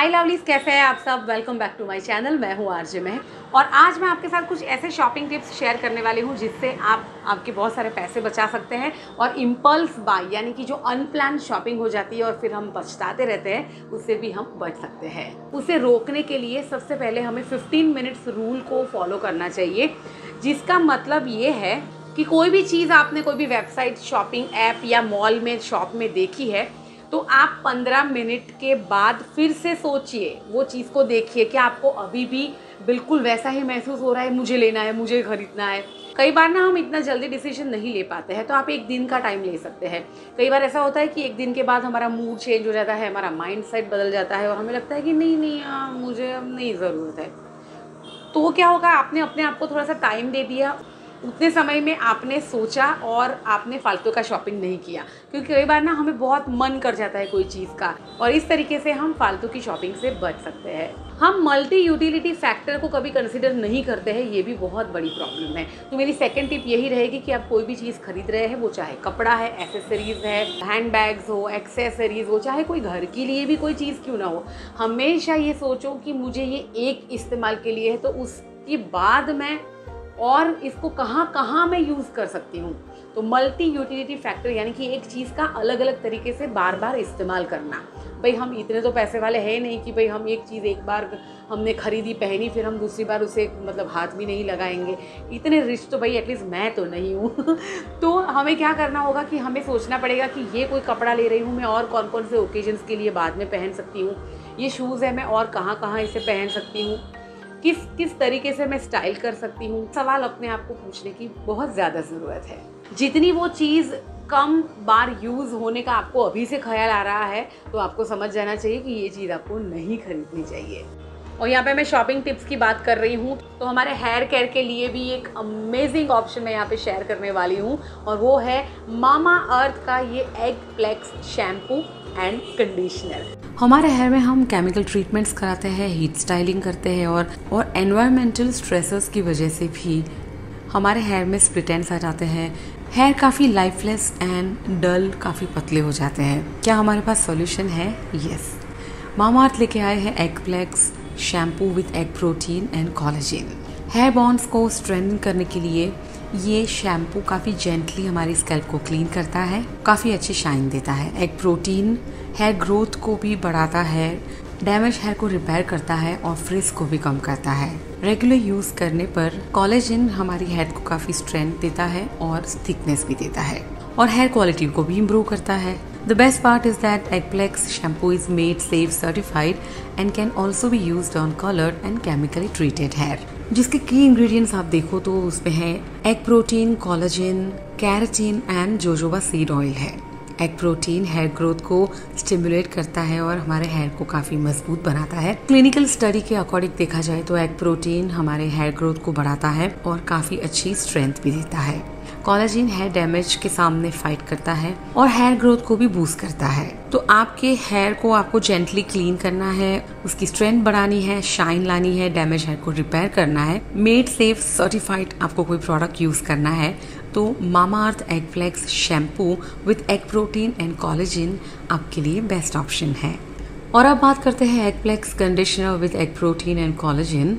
हाय lovelies, कैसे हैं आप सब। Welcome back to my channel. मैं हूँ आरजे महक और आज मैं आपके साथ कुछ ऐसे शॉपिंग टिप्स शेयर करने वाली हूँ जिससे आप आपके बहुत सारे पैसे बचा सकते हैं और इम्पल्स बाय यानी कि जो अनप्लान शॉपिंग हो जाती है और फिर हम पछताते रहते हैं, उससे भी हम बच सकते हैं। उसे रोकने के लिए सबसे पहले हमें 15 मिनट्स रूल को फॉलो करना चाहिए, जिसका मतलब ये है कि कोई भी चीज़ आपने कोई भी वेबसाइट, शॉपिंग ऐप या मॉल में, शॉप में देखी है तो आप 15 मिनट के बाद फिर से सोचिए, वो चीज़ को देखिए कि आपको अभी भी बिल्कुल वैसा ही महसूस हो रहा है, मुझे लेना है, मुझे खरीदना है। कई बार ना हम इतना जल्दी डिसीजन नहीं ले पाते हैं, तो आप एक दिन का टाइम ले सकते हैं। कई बार ऐसा होता है कि एक दिन के बाद हमारा मूड चेंज हो जाता है, हमारा माइंड सेट बदल जाता है और हमें लगता है कि नहीं मुझे अब नहीं ज़रूरत है। तो वो क्या होगा, आपने अपने आप को थोड़ा सा टाइम दे दिया, उतने समय में आपने सोचा और आपने फालतू का शॉपिंग नहीं किया। क्योंकि कई बार ना हमें बहुत मन कर जाता है कोई चीज़ का और इस तरीके से हम फालतू की शॉपिंग से बच सकते हैं। हम मल्टी यूटिलिटी फैक्टर को कभी कंसिडर नहीं करते हैं, ये भी बहुत बड़ी प्रॉब्लम है। तो मेरी सेकंड टिप यही रहेगी कि आप कोई भी चीज़ खरीद रहे हैं, वो चाहे कपड़ा है, एसेसरीज़ है, हैंड बैग्स हो, एक्सेसरीज़ हो, चाहे कोई घर के लिए भी कोई चीज़ क्यों ना हो, हमेशा ये सोचो कि मुझे ये एक इस्तेमाल के लिए है, तो उसके बाद मैं और इसको कहाँ कहाँ मैं यूज़ कर सकती हूँ। तो मल्टी यूटिलिटी फैक्टर यानी कि एक चीज़ का अलग अलग तरीके से बार बार इस्तेमाल करना। भाई हम इतने तो पैसे वाले हैं नहीं कि भाई हम एक चीज़ एक बार हमने खरीदी, पहनी, फिर हम दूसरी बार उसे मतलब हाथ भी नहीं लगाएंगे। इतने रिच तो भाई एटलीस्ट मैं तो नहीं हूँ। तो हमें क्या करना होगा कि हमें सोचना पड़ेगा कि ये कोई कपड़ा ले रही हूँ मैं और कौन कौन से ओकेजन्स के लिए बाद में पहन सकती हूँ, ये शूज़ है मैं और कहाँ कहाँ इसे पहन सकती हूँ, किस किस तरीके से मैं स्टाइल कर सकती हूँ। सवाल अपने आप को पूछने की बहुत ज़्यादा ज़रूरत है। जितनी वो चीज़ कम बार यूज़ होने का आपको अभी से ख्याल आ रहा है, तो आपको समझ जाना चाहिए कि ये चीज़ आपको नहीं खरीदनी चाहिए। और यहाँ पे मैं शॉपिंग टिप्स की बात कर रही हूँ, तो हमारे हेयर केयर के लिए भी एक अमेजिंग ऑप्शन मैं यहाँ पे शेयर करने वाली हूँ और वो है मामा अर्थ का ये egg flex shampoo and conditioner. हमारे हेयर में हम केमिकल ट्रीटमेंट्स कराते हैं, हीट स्टाइलिंग करते हैं और एनवायरमेंटल स्ट्रेसेस की वजह से भी हमारे हेयर में स्प्लिट एंड्स आ जाते हैं। हेयर काफ़ी लाइफलेस एंड डल, काफ़ी पतले हो जाते हैं। क्या हमारे पास सॉल्यूशन है? यस, मामा अर्थ लेके आए हैं egg flex shampoo with egg protein and collagen. Hair bonds को स्ट्रेंथन करने के लिए ये शैम्पू काफ़ी जेंटली हमारी स्कैल्प को क्लीन करता है, काफ़ी अच्छी शाइन देता है। एग प्रोटीन हेयर ग्रोथ को भी बढ़ाता है, डैमेज हेयर को रिपेयर करता है और फ्रिज को भी कम करता है। रेगुलर यूज़ करने पर कोलेजन हमारी हेयर को काफ़ी स्ट्रेंथ देता है और थिकनेस भी देता है और हेयर क्वालिटी को भी इम्प्रूव करता है। The best part is that Eggplex shampoo is made safe certified and can also be used on colored and chemically treated hair. जिसके की इंग्रेडिएंट्स आप देखो तो उसमें है egg protein, collagen, keratin and jojoba seed oil है। Egg protein hair growth को stimulate करता है और हमारे हेयर को काफ़ी मजबूत बनाता है। क्लिनिकल स्टडी के अकॉर्डिंग देखा जाए तो एग प्रोटीन हमारे हेयर ग्रोथ को बढ़ाता है और काफ़ी अच्छी स्ट्रेंथ भी देता है। कोलेजन हेयर डैमेज के सामने फाइट करता है और हेयर ग्रोथ को भी बूस्ट करता है। तो आपके हेयर को आपको जेंटली क्लीन करना है, उसकी स्ट्रेंथ बढ़ानी है, शाइन लानी है, डैमेज हेयर को रिपेयर करना है, मेड सेफ सर्टिफाइड आपको कोई प्रोडक्ट यूज करना है, तो Mamaearth egg flex shampoo with egg protein and collagen आपके लिए बेस्ट ऑप्शन है। और अब बात करते हैं egg flex conditioner with egg protein and collagen,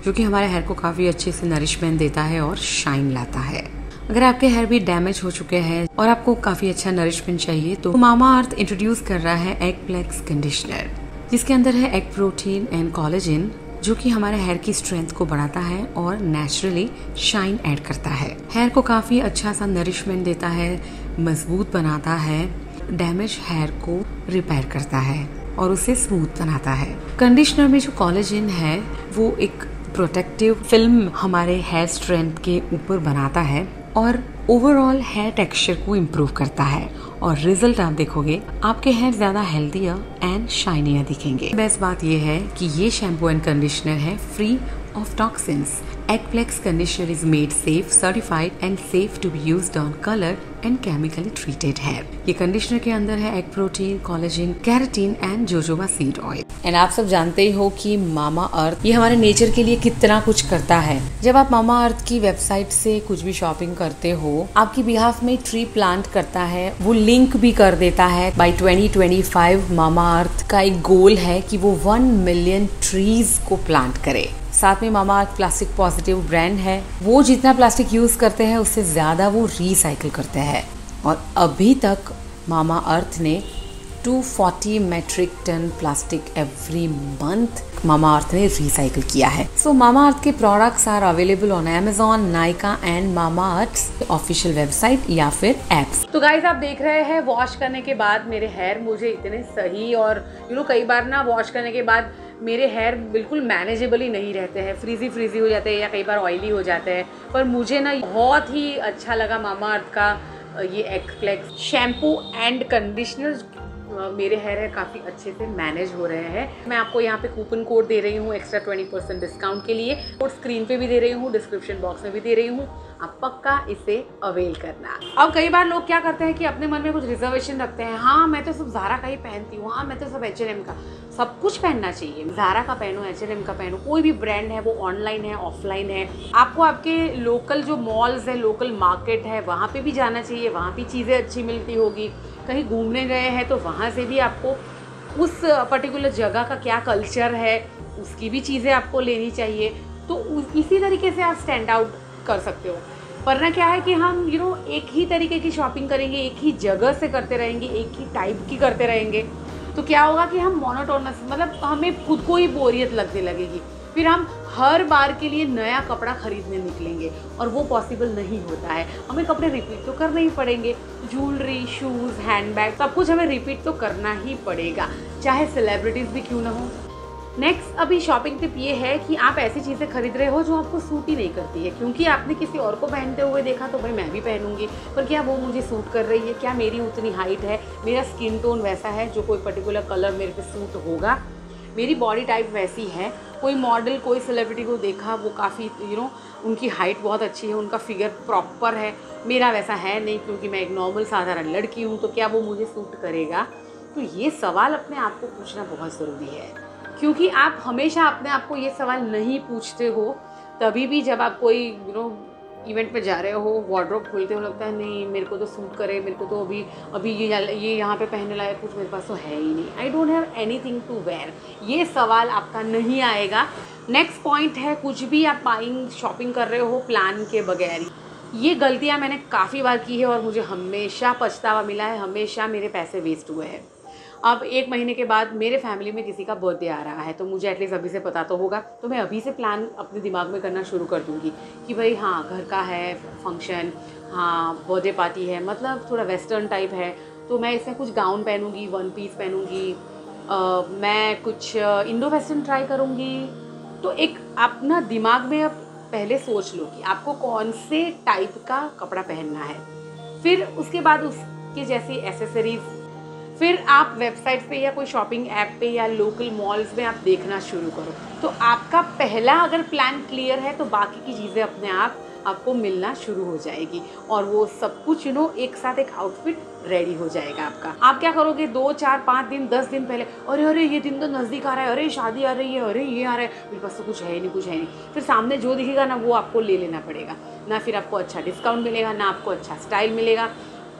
जो कि हमारे हेयर को काफ़ी अच्छे से नरिशमेंट देता है और शाइन लाता है। अगर आपके हेयर भी डैमेज हो चुके हैं और आपको काफ़ी अच्छा नरिशमेंट चाहिए तो मामा अर्थ इंट्रोड्यूस कर रहा है एग फ्लेक्स कंडीशनर, जिसके अंदर है एग प्रोटीन एंड कोलेजन, जो कि हमारे हेयर की स्ट्रेंथ को बढ़ाता है और नेचुरली शाइन ऐड करता है। हेयर को काफ़ी अच्छा सा नरिशमेंट देता है, मजबूत बनाता है, डैमेज हेयर को रिपेयर करता है और उसे स्मूथ बनाता है। कंडीशनर में जो कोलेजन है वो एक प्रोटेक्टिव फिल्म हमारे हेयर स्ट्रेंथ के ऊपर बनाता है और ओवरऑल हेयर टेक्सचर को इम्प्रूव करता है और रिजल्ट आप देखोगे आपके हेयर ज्यादा हेल्दियर एंड शाइनियर दिखेंगे। बेस्ट बात यह है कि ये शैम्पू एंड कंडीशनर है free of toxins. Egg flex conditioner is made safe, certified and safe to be used on colour and chemically treated है। ये कंडीशनर के अंदर है egg protein, collagen, keratin and jojoba seed oil. And आप सब जानते ही हो कि मामा अर्थ ये हमारे नेचर के लिए कितना कुछ करता है। जब आप मामा अर्थ की वेबसाइट से कुछ भी शॉपिंग करते हो, आपकी बिहाफ में ट्री प्लांट करता है, वो लिंक भी कर देता है। बाय 2025 मामा अर्थ का एक गोल है कि वो 1 मिलियन ट्रीज को प्लांट करे। साथ में मामा अर्थ प्लास्टिक पॉजिटिव ब्रांड है। वो जितना प्लास्टिक यूज करते हैं उससे ज्यादा वो रिसाइकिल करते हैं। और अभी तक मामा अर्थ ने 240 metric ton plastic every month Mamaearth ने रिसाइकिल किया है। सो मामा अर्थ के products are available on Amazon, Nykaa and Mamaearth official website या फिर एप्स। तो गाइस आप देख रहे हैं वॉश करने के बाद मेरे हेयर मुझे इतने सही और कई बार ना वॉश करने के बाद मेरे हेयर बिल्कुल मैनेजेबल ही नहीं रहते हैं, फ्रीजी हो जाते हैं या कई बार ऑयली हो जाते हैं। पर मुझे ना बहुत ही अच्छा लगा मामा अर्थ का ये एक्सफ्लेक्स शैम्पू एंड कंडीशनर। मेरे हेयर काफ़ी अच्छे से मैनेज हो रहे हैं। मैं आपको यहाँ पे कूपन कोड दे रही हूँ एक्स्ट्रा 20% डिस्काउंट के लिए। कोड स्क्रीन पे भी दे रही हूँ, डिस्क्रिप्शन बॉक्स में भी दे रही हूँ। आप पक्का इसे अवेल करना। अब कई बार लोग क्या करते हैं कि अपने मन में कुछ रिजर्वेशन रखते हैं। हाँ मैं तो सब ज़ारा का ही पहनती हूँ, हाँ मैं तो सब H&M का। सब कुछ पहनना चाहिए, ज़ारा का पहनो, H&M का पहनो, कोई भी ब्रांड है, वो ऑनलाइन है ऑफलाइन है। आपको आपके लोकल जो मॉल्स है, लोकल मार्केट है, वहाँ पे भी जाना चाहिए, वहाँ भी चीज़ें अच्छी मिलती होगी। कहीं घूमने गए हैं तो वहाँ से भी आपको उस पर्टिकुलर जगह का क्या कल्चर है उसकी भी चीज़ें आपको लेनी चाहिए। तो इसी तरीके से आप स्टैंड आउट कर सकते हो। वरना क्या है कि हम एक ही तरीके की शॉपिंग करेंगे, एक ही जगह से करते रहेंगे, एक ही टाइप की करते रहेंगे, तो क्या होगा कि हम मोनोटोनस मतलब हमें खुद को ही बोरियत लगने लगेगी। फिर हम हर बार के लिए नया कपड़ा खरीदने निकलेंगे और वो पॉसिबल नहीं होता है। हमें कपड़े रिपीट तो करने ही पड़ेंगे, ज्वेलरी, शूज़, हैंडबैग, सब कुछ हमें रिपीट तो करना ही पड़ेगा, चाहे सेलिब्रिटीज़ भी क्यों ना हो। नेक्स्ट अभी शॉपिंग टिप ये है कि आप ऐसी चीज़ें खरीद रहे हो जो आपको सूट ही नहीं करती है, क्योंकि आपने किसी और को पहनते हुए देखा तो भाई मैं भी पहनूंगी, पर क्या वो मुझे सूट कर रही है, क्या मेरी उतनी हाइट है, मेरा स्किन टोन वैसा है जो कोई पर्टिकुलर कलर मेरे पे सूट होगा, मेरी बॉडी टाइप वैसी है। कोई मॉडल, कोई सेलिब्रिटी को देखा, वो काफ़ी उनकी हाइट बहुत अच्छी है, उनका फिगर प्रॉपर है, मेरा वैसा है नहीं क्योंकि मैं एक नॉर्मल साधारण लड़की हूँ, तो क्या वो मुझे सूट करेगा? तो ये सवाल अपने आप को पूछना बहुत ज़रूरी है, क्योंकि आप हमेशा अपने आप को ये सवाल नहीं पूछते हो तभी भी जब आप कोई इवेंट पे जा रहे हो, वार्डरोब खोलते हो, लगता है नहीं मेरे को तो सूट करे, मेरे को तो अभी ये यहाँ पे पहनने लायक कुछ मेरे पास तो है ही नहीं, I don't have anything to wear. ये सवाल आपका नहीं आएगा। नेक्स्ट पॉइंट है, कुछ भी आप बाइंग शॉपिंग कर रहे हो प्लान के बगैर। ये गलतियाँ मैंने काफ़ी बार की है और मुझे हमेशा पछतावा मिला है, हमेशा मेरे पैसे वेस्ट हुए हैं। अब 1 महीने के बाद मेरे फैमिली में किसी का बर्थडे आ रहा है, तो मुझे एटलीस्ट अभी से पता तो होगा, तो मैं अभी से प्लान अपने दिमाग में करना शुरू कर दूँगी कि भाई हाँ घर का है फंक्शन, हाँ बर्थडे पार्टी है, मतलब थोड़ा वेस्टर्न टाइप है, तो मैं इसमें कुछ गाउन पहनूँगी, 1 पीस पहनूँगी, मैं कुछ इंडो वेस्टर्न ट्राई करूँगी। तो एक अपना दिमाग में अब पहले सोच लो कि आपको कौन से टाइप का कपड़ा पहनना है, फिर उसके बाद उसके जैसी एसेसरीज, फिर आप वेबसाइट पे या कोई शॉपिंग ऐप पे या लोकल मॉल्स में आप देखना शुरू करो। तो आपका पहला अगर प्लान क्लियर है तो बाकी की चीज़ें अपने आप आपको मिलना शुरू हो जाएगी और वो सब कुछ एक साथ एक आउटफिट रेडी हो जाएगा आपका। आप क्या करोगे 2, 4, 5 दिन, 10 दिन पहले, अरे ये दिन तो नज़दीक आ रहा है, अरे शादी आ रही है, अरे ये आ रहा है, मेरे पास तो कुछ है ही नहीं, कुछ है नहीं। फिर सामने जो दिखेगा ना वो आपको ले लेना पड़ेगा, ना फिर आपको अच्छा डिस्काउंट मिलेगा, ना आपको अच्छा स्टाइल मिलेगा,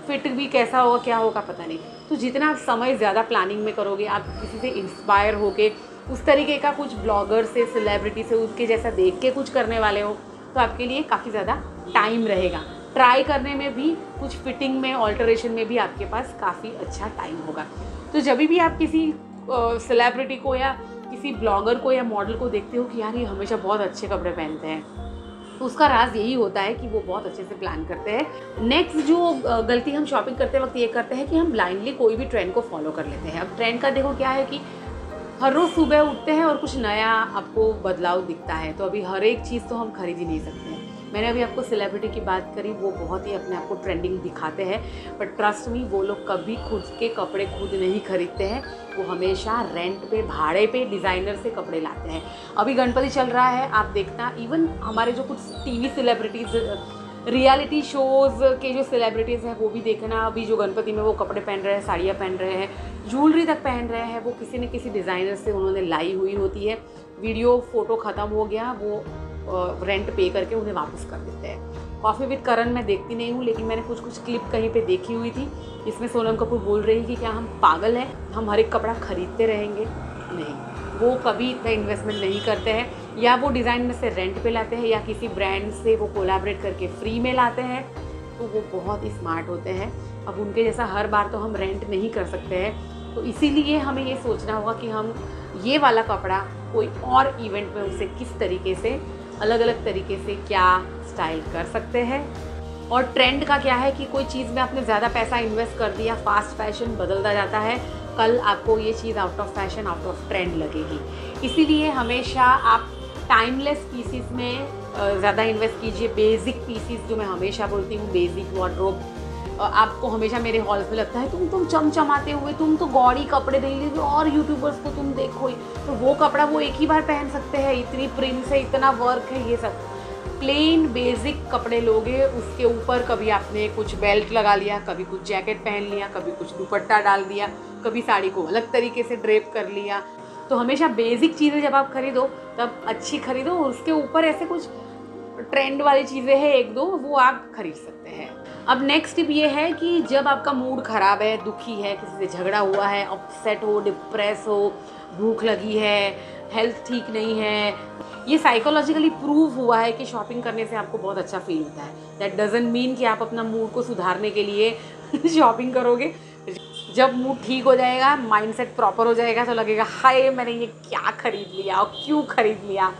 फिट भी कैसा होगा क्या होगा पता नहीं। तो जितना आप समय ज़्यादा प्लानिंग में करोगे, आप किसी से इंस्पायर होके उस तरीके का कुछ ब्लॉगर से, सेलिब्रिटी से उसके जैसा देख के कुछ करने वाले हो, तो आपके लिए काफ़ी ज़्यादा टाइम रहेगा। ट्राई करने में भी, कुछ फिटिंग में, ऑल्टरेशन में भी आपके पास काफ़ी अच्छा टाइम होगा। तो जब भी आप किसी सेलिब्रिटी को या किसी ब्लॉगर को या मॉडल को देखते हो कि यार ये हमेशा बहुत अच्छे कपड़े पहनते हैं, तो उसका राज यही होता है कि वो बहुत अच्छे से प्लान करते हैं। नेक्स्ट जो गलती हम शॉपिंग करते वक्त ये करते हैं कि हम ब्लाइंडली कोई भी ट्रेंड को फॉलो कर लेते हैं। अब ट्रेंड का देखो क्या है कि हर रोज़ सुबह उठते हैं और कुछ नया आपको बदलाव दिखता है, तो अभी हर एक चीज़ तो हम खरीद ही नहीं सकते हैं। मैंने अभी आपको सेलिब्रिटी की बात करी, वो बहुत ही अपने आप को ट्रेंडिंग दिखाते हैं, बट ट्रस्ट मी वो लोग कभी खुद के कपड़े खुद नहीं खरीदते हैं, वो हमेशा रेंट पे, भाड़े पे डिज़ाइनर से कपड़े लाते हैं। अभी गणपति चल रहा है, आप देखना, इवन हमारे जो कुछ टीवी सेलिब्रिटीज़ रियलिटी शोज़ के जो सेलिब्रिटीज़ हैं वो भी देखना। अभी जो गणपति में वो कपड़े पहन रहे हैं, साड़ियाँ पहन रहे हैं, ज्वेलरी तक पहन रहे हैं, वो किसी न किसी डिज़ाइनर से उन्होंने लाई हुई होती है। वीडियो फ़ोटो ख़त्म हो गया, वो रेंट पे करके उन्हें वापस कर देते हैं। कॉफ़ी विद करण मैं देखती नहीं हूँ, लेकिन मैंने कुछ क्लिप कहीं पे देखी हुई थी जिसमें सोनम कपूर बोल रही कि क्या हम पागल हैं, हम हर एक कपड़ा खरीदते रहेंगे। नहीं, वो कभी इतना इन्वेस्टमेंट नहीं करते हैं, या वो डिज़ाइन में से रेंट पे लाते हैं या किसी ब्रांड से वो कोलैबोरेट करके फ्री में लाते हैं, तो वो बहुत ही स्मार्ट होते हैं। अब उनके जैसा हर बार तो हम रेंट नहीं कर सकते हैं, तो इसीलिए हमें ये सोचना होगा कि हम ये वाला कपड़ा कोई और इवेंट में उसे किस तरीके से, अलग अलग तरीके से क्या स्टाइल कर सकते हैं। और ट्रेंड का क्या है कि कोई चीज़ में आपने ज़्यादा पैसा इन्वेस्ट कर दिया, फास्ट फैशन बदलता जाता है, कल आपको ये चीज़ out of fashion, out of trend लगेगी। इसीलिए हमेशा आप टाइमलेस पीसीस में ज़्यादा इन्वेस्ट कीजिए। बेसिक पीसीस जो मैं हमेशा बोलती हूँ, बेसिक वार्डरोब, आपको हमेशा मेरे हॉल्स में लगता है तुम चमचमाते हुए, तुम तो गौरी कपड़े दे लीजिए और यूट्यूबर्स को तुम देखो, तो वो कपड़ा वो एक ही बार पहन सकते हैं, इतनी प्रिंट्स है, इतना वर्क है, ये सब प्लेन बेसिक कपड़े लोगे, उसके ऊपर कभी आपने कुछ बेल्ट लगा लिया, कभी कुछ जैकेट पहन लिया, कभी कुछ दुपट्टा डाल दिया, कभी साड़ी को अलग तरीके से ड्रेप कर लिया। तो हमेशा बेसिक चीज़ें जब आप खरीदो तब अच्छी खरीदो, और उसके ऊपर ऐसे कुछ ट्रेंड वाली चीज़ें हैं एक दो, वो आप खरीद सकते हैं। अब नेक्स्ट टिप ये है कि जब आपका मूड ख़राब है, दुखी है, किसी से झगड़ा हुआ है, अपसेट हो, डिप्रेस हो, भूख लगी है, हेल्थ ठीक नहीं है, ये साइकोलॉजिकली प्रूव हुआ है कि शॉपिंग करने से आपको बहुत अच्छा फील होता है। दैट डजंट मीन कि आप अपना मूड को सुधारने के लिए शॉपिंग करोगे। जब मूड ठीक हो जाएगा, माइंडसेट प्रॉपर हो जाएगा, तो लगेगा हाय मैंने ये क्या खरीद लिया और क्यों खरीद लिया।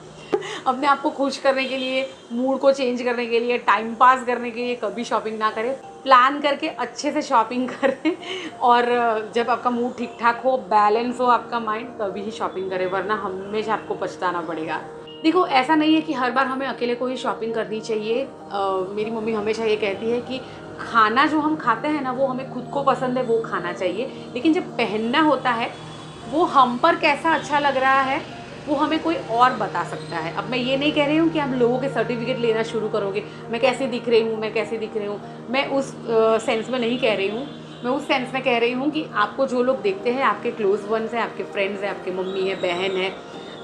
अपने आप को खुश करने के लिए, मूड को चेंज करने के लिए, टाइम पास करने के लिए कभी शॉपिंग ना करें। प्लान करके अच्छे से शॉपिंग करें, और जब आपका मूड ठीक ठाक हो, बैलेंस हो आपका माइंड, तभी ही शॉपिंग करें, वरना हमेशा आपको पछताना पड़ेगा। देखो, ऐसा नहीं है कि हर बार हमें अकेले को ही शॉपिंग करनी चाहिए। मेरी मम्मी हमेशा ये कहती है कि खाना जो हम खाते हैं ना, वो हमें खुद को पसंद है वो खाना चाहिए, लेकिन जब पहनना होता है वो हम पर कैसा अच्छा लग रहा है वो हमें कोई और बता सकता है। अब मैं ये नहीं कह रही हूँ कि आप लोगों के सर्टिफिकेट लेना शुरू करोगे, मैं कैसे दिख रही हूँ, मैं कैसे दिख रही हूँ, मैं उस सेंस में नहीं कह रही हूँ। मैं उस सेंस में कह रही हूँ कि आपको जो लोग देखते हैं, आपके क्लोज वंस हैं, आपके फ्रेंड्स हैं, आपके मम्मी है, बहन है,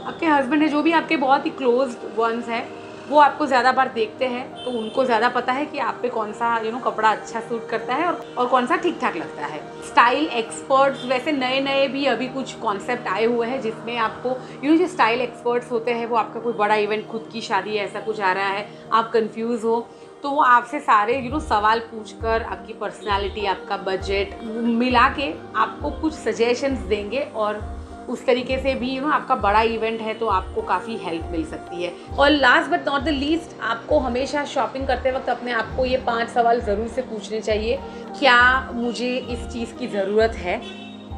आपके हस्बैंड है, जो भी आपके बहुत ही क्लोज वंस हैं, वो आपको ज़्यादा बार देखते हैं, तो उनको ज़्यादा पता है कि आप पे कौन सा कपड़ा अच्छा सूट करता है और कौन सा ठीक ठाक लगता है। स्टाइल एक्सपर्ट्स, वैसे नए नए भी अभी कुछ कॉन्सेप्ट आए हुए हैं जिसमें आपको जो स्टाइल एक्सपर्ट्स होते हैं, वो आपका कोई बड़ा इवेंट, खुद की शादी है, ऐसा कुछ आ रहा है, आप कंफ्यूज हो, तो वो आपसे सारे सवाल पूछकर आपकी पर्सनालिटी, आपका बजट मिला के आपको कुछ सजेशंस देंगे, और उस तरीके से भी आपका बड़ा इवेंट है तो आपको काफ़ी हेल्प मिल सकती है। और last but not the least, आपको हमेशा शॉपिंग करते वक्त अपने आप को ये 5 सवाल ज़रूर से पूछने चाहिए। क्या मुझे इस चीज़ की ज़रूरत है?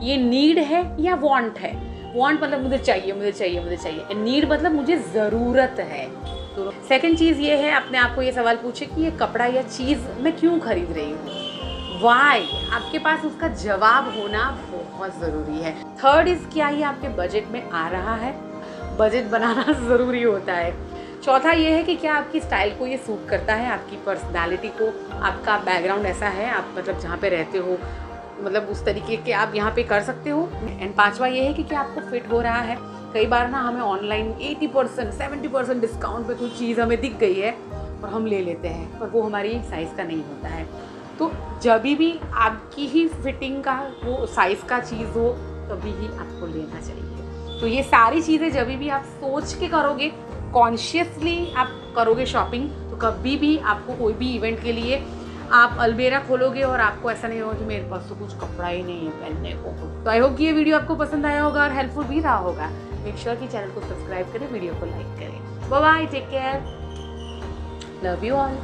ये नीड है या वांट है? वांट मतलब मुझे चाहिए, मुझे चाहिए, मुझे चाहिए। नीड मतलब मुझे ज़रूरत है। तो सेकंड चीज़ ये है, अपने आप को ये सवाल पूछे कि ये कपड़ा या चीज़ मैं क्यों खरीद रही हूँ, वाई। आपके पास उसका जवाब होना बहुत ज़रूरी है। थर्ड इज़, क्या ये आपके बजट में आ रहा है? बजट बनाना ज़रूरी होता है। चौथा ये है कि क्या आपकी स्टाइल को ये सूट करता है, आपकी पर्सनालिटी को, आपका बैकग्राउंड ऐसा है, आप मतलब जहाँ पे रहते हो, मतलब उस तरीके के आप यहाँ पे कर सकते हो। एंड पांचवा ये है कि क्या आपको फिट हो रहा है। कई बार ना हमें ऑनलाइन 80% 70% डिस्काउंट पे कोई चीज़ हमें दिख गई है और हम ले लेते हैं, पर वो हमारी साइज़ का नहीं होता है। तो जब भी आपकी ही फिटिंग का वो साइज़ का चीज़ हो, तभी ही आपको लेना चाहिए। तो ये सारी चीज़ें जब भी आप सोच के करोगे, कॉन्शियसली आप करोगे शॉपिंग, तो कभी भी आपको कोई भी इवेंट के लिए आप अलमेरा खोलोगे और आपको ऐसा नहीं होगा कि मेरे पास तो कुछ कपड़ा ही नहीं है पहनने को। तो आई होप कि ये वीडियो आपको पसंद आया होगा और हेल्पफुल भी रहा होगा। मेक श्योर कि चैनल को सब्सक्राइब करें, वीडियो को लाइक करें। Bye bye, take care, love you all.